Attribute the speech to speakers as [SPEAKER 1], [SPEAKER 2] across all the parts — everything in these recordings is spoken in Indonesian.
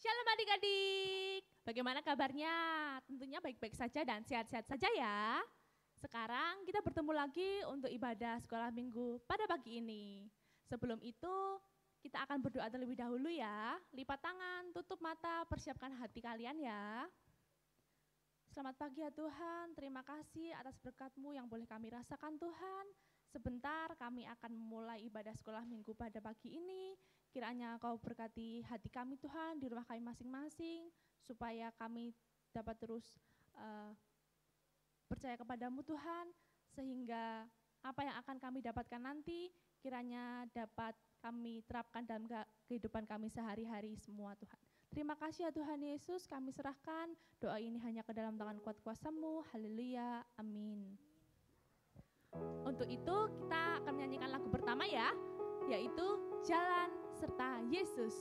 [SPEAKER 1] Shalom adik-adik, bagaimana kabarnya? Tentunya baik-baik saja dan sehat-sehat saja ya. Sekarang kita bertemu lagi untuk ibadah sekolah minggu pada pagi ini. Sebelum itu kita akan berdoa terlebih dahulu ya. Lipat tangan, tutup mata, persiapkan hati kalian ya. Selamat pagi ya Tuhan, terima kasih atas berkat-Mu yang boleh kami rasakan Tuhan. Sebentar kami akan memulai ibadah sekolah minggu pada pagi ini. Kiranya Kau berkati hati kami Tuhan di rumah kami masing-masing, supaya kami dapat terus percaya kepadamu Tuhan, sehingga apa yang akan kami dapatkan nanti kiranya dapat kami terapkan dalam kehidupan kami sehari-hari semua Tuhan. Terima kasih ya Tuhan Yesus, kami serahkan doa ini hanya ke dalam tangan kuat kuasa-Mu. Haleluya, amin. Untuk itu kita akan menyanyikan lagu pertama ya, yaitu Jalan Serta Yesus.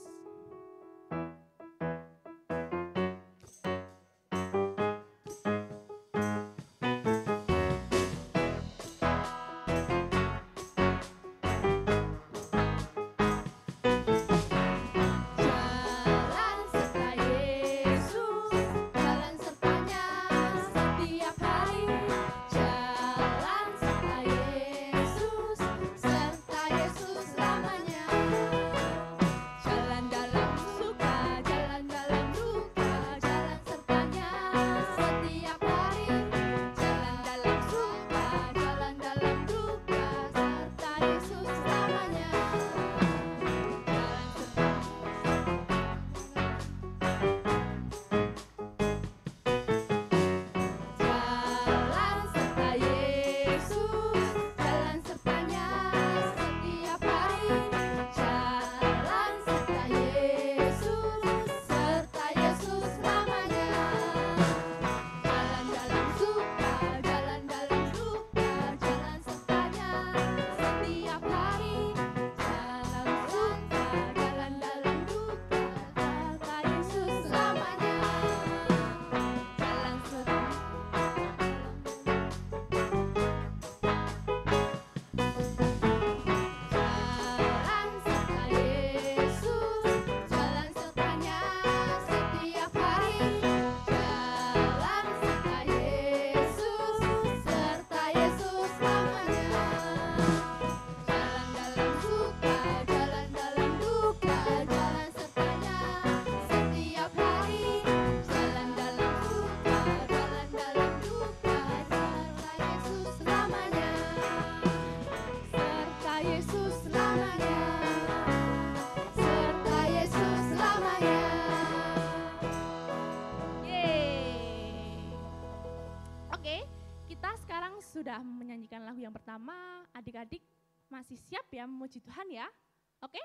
[SPEAKER 1] Sudah menyanyikan lagu yang pertama, adik-adik masih siap ya memuji Tuhan ya? Oke,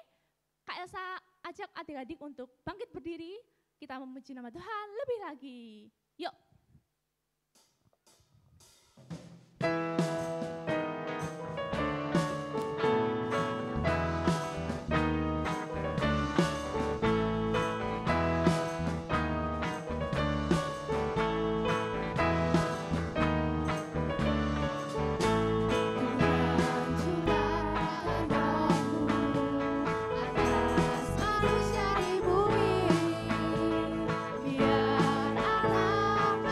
[SPEAKER 1] Kak Elsa ajak adik-adik untuk bangkit berdiri, kita memuji nama Tuhan lebih lagi. Yuk.
[SPEAKER 2] Manusia di bumi, biar anak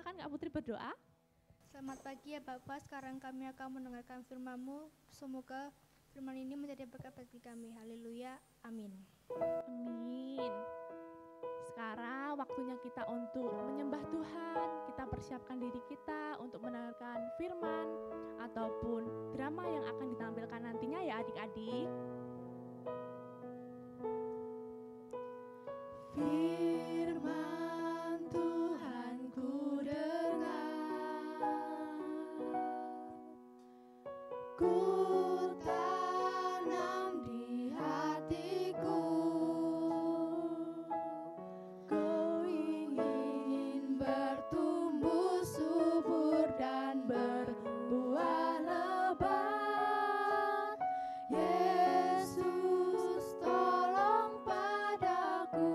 [SPEAKER 1] Silahkan Kak Putri berdoa.
[SPEAKER 2] Selamat pagi ya Bapak, sekarang kami akan mendengarkan firman-Mu. Semoga firman ini menjadi berkat bagi kami. Haleluya, amin.
[SPEAKER 1] Amin. Sekarang waktunya kita untuk menyembah Tuhan. Kita persiapkan diri kita untuk mendengarkan firman ataupun drama yang akan ditampilkan nantinya ya adik-adik. Firman Tuhan ku dengar, ku tanam di hatiku, ku ingin bertumbuh subur dan berbuah lebat. Yesus tolong padaku.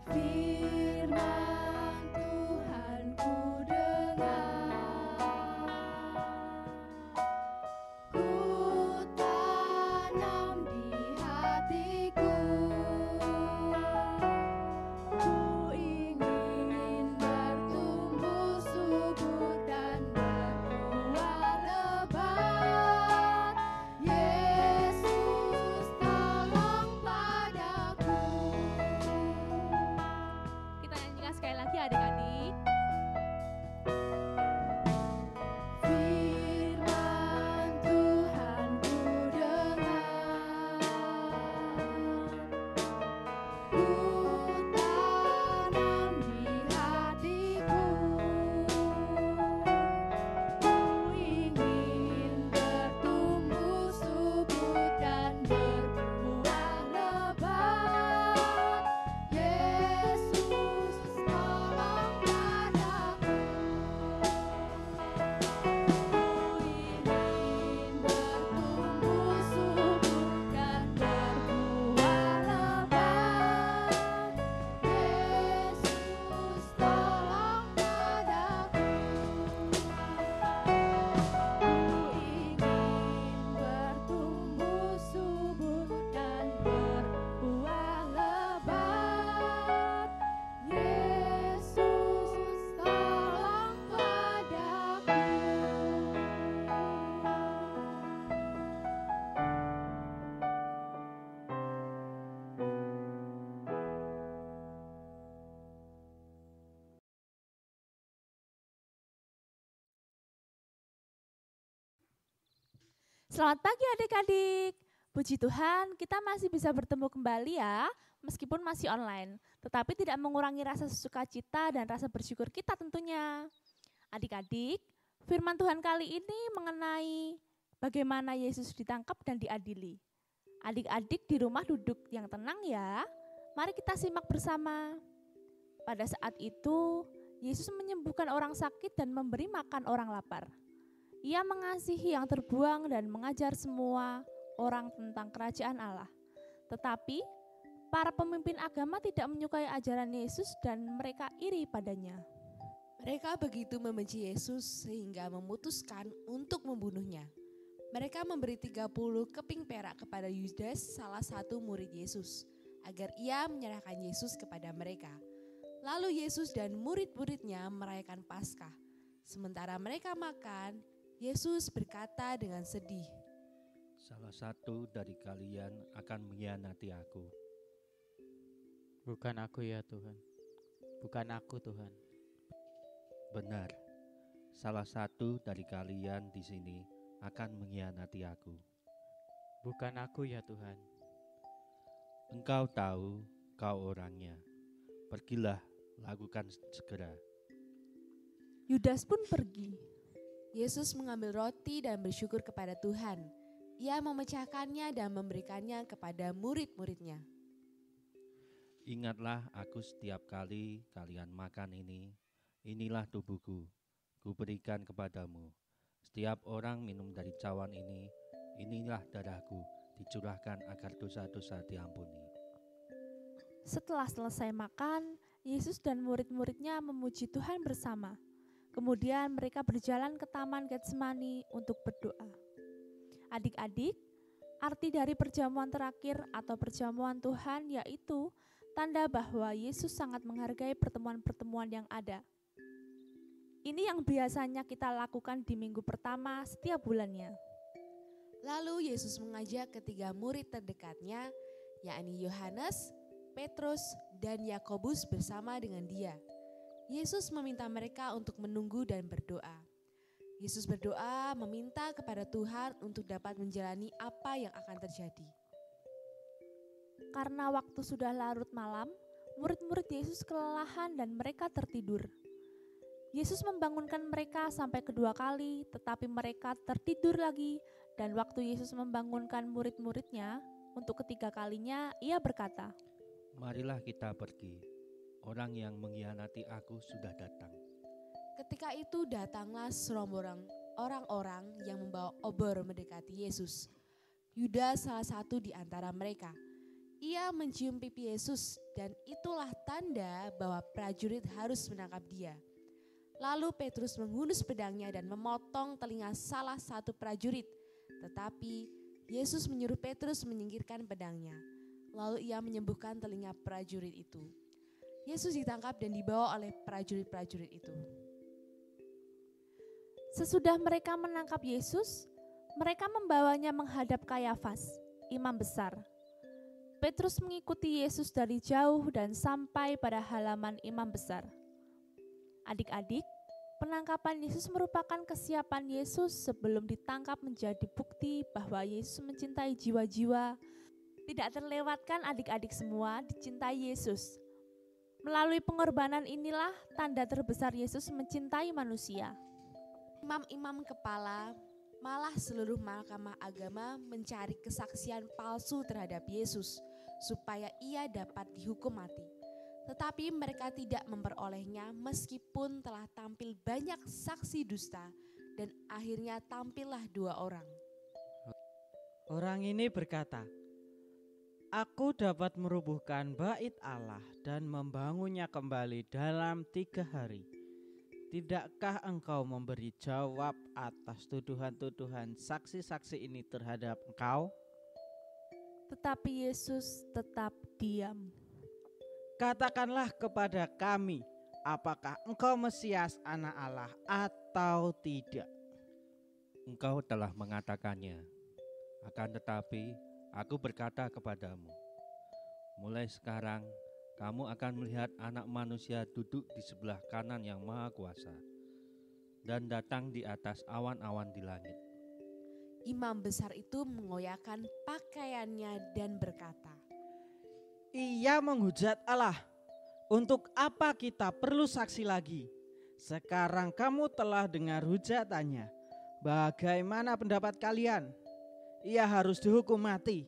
[SPEAKER 1] Firman Tuhan ku dengar, ku tanam di hatiku, ku ingin bertumbuh subur dan berbuah lebat. Yesus tolong padaku. Kita nyanyikan sekali lagi adik-adik. Firman Tuhan ku dengar, ku tanam di hatiku, ku ingin bertumbuh subur dan berbuah lebat. Yesus tolong padaku. Ku ingin bertumbuh subur dan berbuah lebat. Yesus tolong padaku. Ku ingin bertumbuh subur dan berbuah lebat. Yesus tolong padaku. Selamat pagi adik-adik. Puji Tuhan, kita masih bisa bertemu kembali ya, meskipun masih online. Tetapi tidak mengurangi rasa sukacita dan rasa bersyukur kita tentunya. Adik-adik, firman Tuhan kali ini mengenai bagaimana Yesus ditangkap dan diadili. Adik-adik di rumah duduk yang tenang ya. Mari kita simak bersama. Pada saat itu, Yesus menyembuhkan orang sakit dan memberi makan orang lapar. Ia mengasihi yang terbuang dan mengajar semua orang tentang kerajaan Allah. Tetapi, para pemimpin agama tidak menyukai ajaran Yesus dan mereka iri padanya.
[SPEAKER 3] Mereka begitu membenci Yesus sehingga memutuskan untuk membunuhnya. Mereka memberi 30 keping perak kepada Yudas, salah satu murid Yesus, agar ia menyerahkan Yesus kepada mereka. Lalu Yesus dan murid-muridnya merayakan Paskah. Sementara mereka makan, Yesus berkata dengan sedih,
[SPEAKER 4] "Salah satu dari kalian akan mengkhianati aku."
[SPEAKER 5] Bukan aku ya Tuhan, bukan aku Tuhan.
[SPEAKER 4] Benar, salah satu dari kalian di sini akan mengkhianati aku.
[SPEAKER 5] Bukan aku ya Tuhan.
[SPEAKER 4] Engkau tahu kau orangnya. Pergilah, lakukan segera.
[SPEAKER 1] Yudas pun pergi.
[SPEAKER 3] Yesus mengambil roti dan bersyukur kepada Tuhan. Ia memecahkannya dan memberikannya kepada murid-muridnya.
[SPEAKER 4] Ingatlah aku setiap kali kalian makan ini. Inilah tubuhku, kuberikan kepadamu. Setiap orang minum dari cawan ini. Inilah darahku, dicurahkan agar dosa-dosa diampuni.
[SPEAKER 1] Setelah selesai makan, Yesus dan murid-muridnya memuji Tuhan bersama. Kemudian mereka berjalan ke Taman Getsemani untuk berdoa. Adik-adik, Arti dari perjamuan terakhir atau perjamuan Tuhan yaitu tanda bahwa Yesus sangat menghargai pertemuan-pertemuan yang ada. Ini yang biasanya kita lakukan di minggu pertama setiap bulannya.
[SPEAKER 3] Lalu Yesus mengajak ketiga murid terdekatnya, yakni Yohanes, Petrus, dan Yakobus bersama dengan dia. Yesus meminta mereka untuk menunggu dan berdoa. Yesus berdoa meminta kepada Tuhan untuk dapat menjalani apa yang akan terjadi.
[SPEAKER 1] Karena waktu sudah larut malam, murid-murid Yesus kelelahan dan mereka tertidur. Yesus membangunkan mereka sampai kedua kali, tetapi mereka tertidur lagi. Dan waktu Yesus membangunkan murid-muridnya, untuk ketiga kalinya ia berkata,
[SPEAKER 4] Marilah kita pergi, orang yang mengkhianati aku sudah datang.
[SPEAKER 3] Ketika itu datanglah serombongan orang-orang yang membawa obor mendekati Yesus. Yudas salah satu di antara mereka. Ia mencium pipi Yesus dan itulah tanda bahwa prajurit harus menangkap dia. Lalu Petrus menghunus pedangnya dan memotong telinga salah satu prajurit. Tetapi Yesus menyuruh Petrus menyingkirkan pedangnya. Lalu ia menyembuhkan telinga prajurit itu. Yesus ditangkap dan dibawa oleh prajurit-prajurit itu.
[SPEAKER 1] Sesudah mereka menangkap Yesus, mereka membawanya menghadap Kayafas, imam besar. Petrus mengikuti Yesus dari jauh dan sampai pada halaman imam besar. Adik-adik, penangkapan Yesus merupakan kesiapan Yesus sebelum ditangkap menjadi bukti bahwa Yesus mencintai jiwa-jiwa. Tidak terlewatkan adik-adik semua dicintai Yesus. Melalui pengorbanan inilah tanda terbesar Yesus mencintai manusia.
[SPEAKER 3] Imam-imam kepala, malah seluruh mahkamah agama mencari kesaksian palsu terhadap Yesus supaya ia dapat dihukum mati. Tetapi mereka tidak memperolehnya meskipun telah tampil banyak saksi dusta dan akhirnya tampillah 2 orang.
[SPEAKER 5] Orang ini berkata, Aku dapat merubuhkan bait Allah dan membangunnya kembali dalam 3 hari. Tidakkah engkau memberi jawab atas tuduhan-tuduhan saksi-saksi ini terhadap engkau?
[SPEAKER 1] Tetapi Yesus tetap diam.
[SPEAKER 5] Katakanlah kepada kami, apakah engkau Mesias anak Allah atau tidak?
[SPEAKER 4] Engkau telah mengatakannya, akan tetapi aku berkata kepadamu, mulai sekarang kamu akan melihat Anak Manusia duduk di sebelah kanan yang Maha Kuasa dan datang di atas awan-awan di langit.
[SPEAKER 3] Imam besar itu mengoyakkan pakaiannya dan berkata,
[SPEAKER 5] Ia menghujat Allah. Untuk apa kita perlu saksi lagi? Sekarang kamu telah dengar hujatannya. Bagaimana pendapat kalian? Ia harus dihukum mati.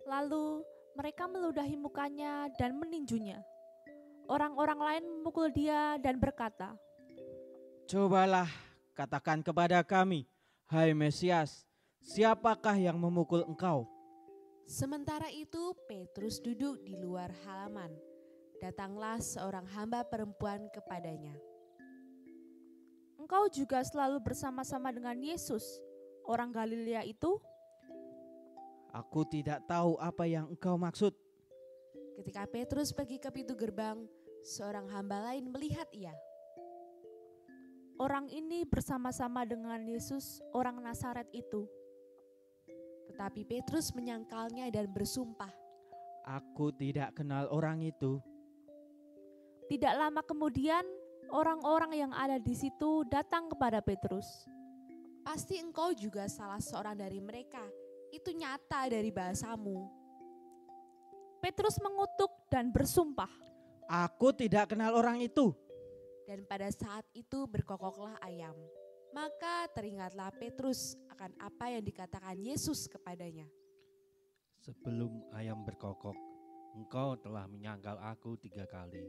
[SPEAKER 1] Lalu mereka meludahi mukanya dan meninjunya. Orang-orang lain memukul dia dan berkata,
[SPEAKER 5] Cobalah katakan kepada kami, hai Mesias, siapakah yang memukul engkau?
[SPEAKER 3] Sementara itu Petrus duduk di luar halaman. Datanglah seorang hamba perempuan kepadanya.
[SPEAKER 1] Engkau juga selalu bersama-sama dengan Yesus, orang Galilea itu?
[SPEAKER 5] Aku tidak tahu apa yang engkau maksud.
[SPEAKER 3] Ketika Petrus pergi ke pintu gerbang, seorang hamba lain melihat ia.
[SPEAKER 1] Orang ini bersama-sama dengan Yesus, orang Nazaret itu.
[SPEAKER 3] Tetapi Petrus menyangkalnya dan bersumpah,
[SPEAKER 5] Aku tidak kenal orang itu.
[SPEAKER 1] Tidak lama kemudian, orang-orang yang ada di situ datang kepada Petrus.
[SPEAKER 3] pasti engkau juga salah seorang dari mereka. Itu nyata dari bahasamu.
[SPEAKER 1] Petrus mengutuk dan bersumpah.
[SPEAKER 5] Aku tidak kenal orang itu.
[SPEAKER 3] Dan pada saat itu berkokoklah ayam. Maka teringatlah Petrus akan apa yang dikatakan Yesus kepadanya.
[SPEAKER 4] Sebelum ayam berkokok, engkau telah menyangkal aku 3 kali.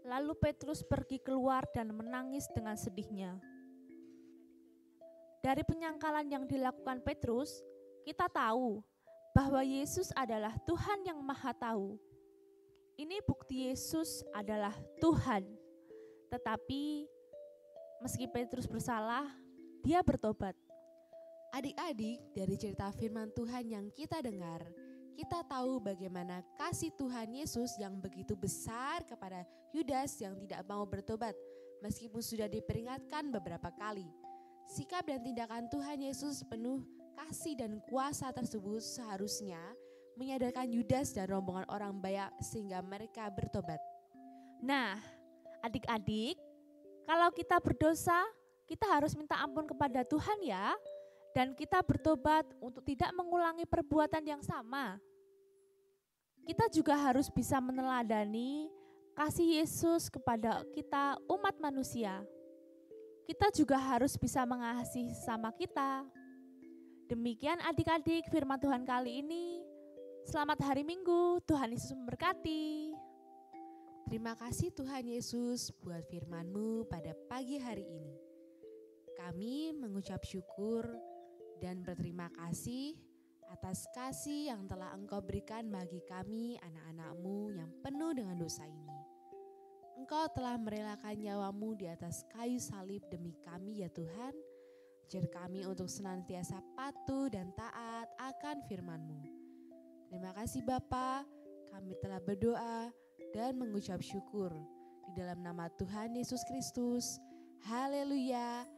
[SPEAKER 1] Lalu Petrus pergi keluar dan menangis dengan sedihnya. Dari penyangkalan yang dilakukan Petrus, kita tahu bahwa Yesus adalah Tuhan yang Maha Tahu. Ini bukti Yesus adalah Tuhan. Tetapi meski Petrus bersalah, dia bertobat.
[SPEAKER 3] Adik-adik, dari cerita firman Tuhan yang kita dengar, kita tahu bagaimana kasih Tuhan Yesus yang begitu besar kepada Yudas yang tidak mau bertobat, meskipun sudah diperingatkan beberapa kali. Sikap dan tindakan Tuhan Yesus penuh kasih dan kuasa tersebut seharusnya menyadarkan Yudas dan rombongan orang banyak sehingga mereka bertobat.
[SPEAKER 1] Nah, adik-adik, kalau kita berdosa, kita harus minta ampun kepada Tuhan ya. Dan kita bertobat untuk tidak mengulangi perbuatan yang sama. Kita juga harus bisa meneladani kasih Yesus kepada kita umat manusia. Kita juga harus bisa mengasihi sesama kita. Demikian adik-adik firman Tuhan kali ini. Selamat hari Minggu, Tuhan Yesus memberkati.
[SPEAKER 3] Terima kasih Tuhan Yesus buat firman-Mu pada pagi hari ini. Kami mengucap syukur dan berterima kasih atas kasih yang telah Engkau berikan bagi kami anak-anak-Mu yang penuh dengan dosa ini. Engkau telah merelakan nyawa-Mu di atas kayu salib demi kami ya Tuhan. Ajar kami untuk senantiasa patuh dan taat akan firman-Mu. Terima kasih Bapa, kami telah berdoa dan mengucap syukur di dalam nama Tuhan Yesus Kristus. Haleluya.